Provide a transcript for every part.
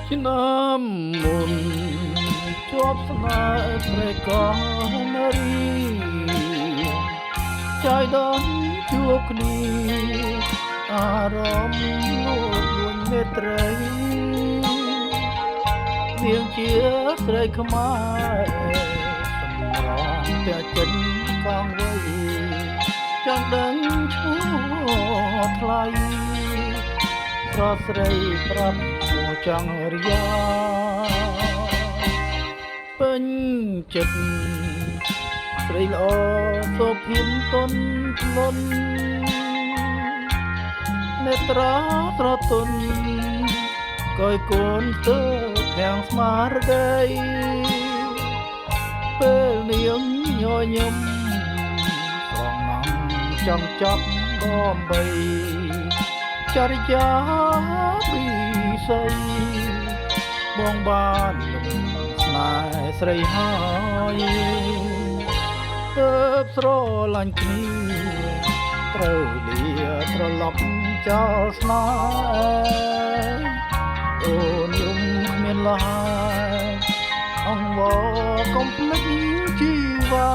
ឆ្នាំមុនជាប់ស្នេហ៍ព្រែកោនារីចៃដន្យជួបគ្នាអារម្មណ៍លោកលួងមេត្រីនាងជាស្រីខ្មែរសម្រងតែចិនកងវ័យចង់ដឹងឈ្មោះថ្លៃប្រស្រីប្រាប់ចង់រិយាពេញចិត្តស្រីល្អសុភាពទន់ភ្លន់នេត្រាត្រទន់កយកូនទើខាំងស្មារតីពេលនាងញញឹមស្រងំចង់ចាប់បំបីចរិយាពីស្រីបងបានស្នេហ៍ស្រីហើយទើបស្រឡាញ់គ្នាត្រូវលាត្រឡប់ចោលស្នេហ៍អូនយំគ្មានលហើយអង្វរកុំភ្លេចជីវ៉ា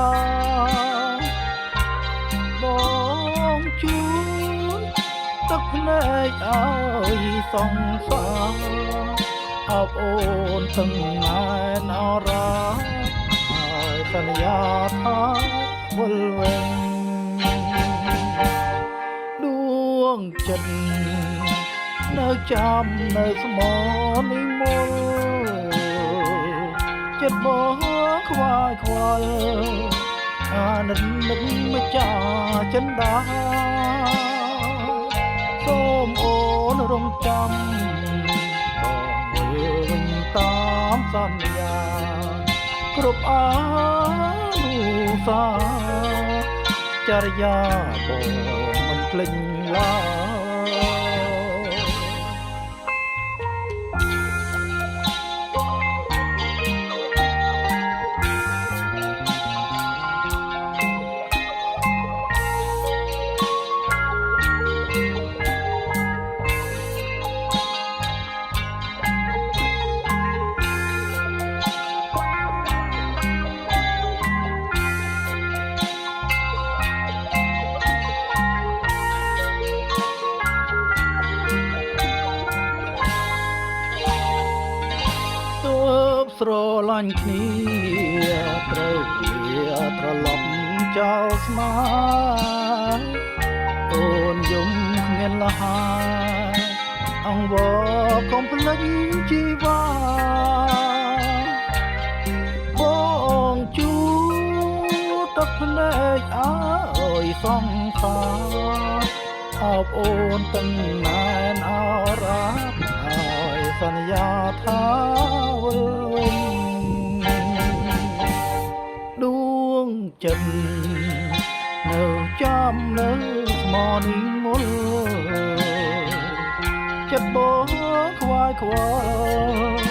បងជួនទឹកភ្នែកឲ្យសង្សារអបអូនទាំងណែនអរ៉ាហើយសន្យាថាវិលវិញដួងចិត្តនៅចាំនៅស្មោនេះមុលចិត្តបងខ្វាយខ្វល់អានិតនឹកម្ចាស់ចិនដាសូមអូនរងចាំវិញតាមសន្យាគ្រប់អានុសាចរិយាបងមិនភ្លេចឡើយស្រឡាញ់គ្នាត្រូវលាត្រឡប់ចោលស្មាអូនយំគ្មានលហើយអង្វរកុំភ្លេចជីវ៉ាបងជួទឹកភ្នែកអើយសង្សារអបអូនទាំងណែនអរ៉ាហើយសន្យាថាវិលវិញដួងចិត្តនៅចាំនៅស្មោនេះមុលចិត្តបងខ្វាយខ្វល់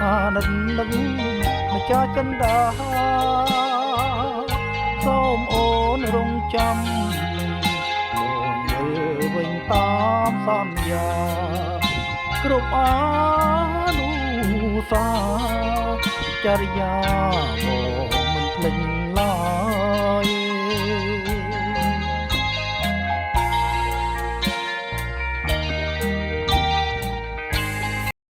អានិតនឹកម្ចាស់ចិនដាសូមអូនរងចាំវិញតាមសន្យាគ្រប់អានុសាចរិយាបងមិនភ្លេច